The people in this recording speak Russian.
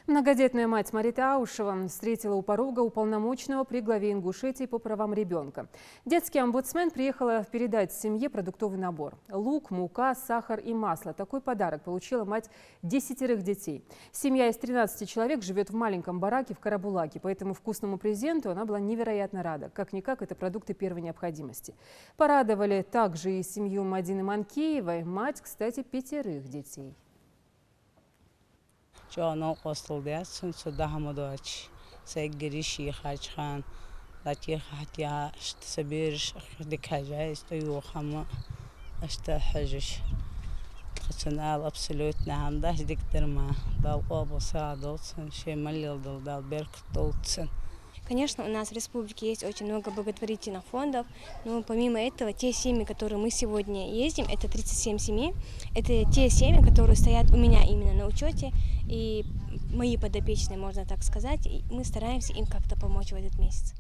Многодетная мать Марита Аушева встретила у порога уполномоченного при главе Ингушетии по правам ребенка. Детский омбудсмен приехала передать семье продуктовый набор. Лук, мука, сахар и масло. Такой подарок получила мать 10 детей. Семья из 13 человек живет в маленьком бараке в Карабулаке. Поэтому вкусному презенту она была невероятно рада. Как-никак, это продукты первой необходимости. Порадовали также и семью Мадины Манкеевой. Мать, кстати, 5 детей. جانا قصل دیست سوده هم داشت سعیگریشی خاج خان لطیف حتیه اشت سبیرش دکاجای استیو خم اشت حجش خشنا الابسولوت نهم داشت دکتر ما دال قاب وساعدوتسن شيء مليل دال بركتوتسن. Конечно, у нас в республике есть очень много благотворительных фондов, но помимо этого, те семьи, которые мы сегодня ездим, это 37 семей, это те семьи, которые стоят у меня именно на учете, и мои подопечные, можно так сказать, и мы стараемся им как-то помочь в этот месяц.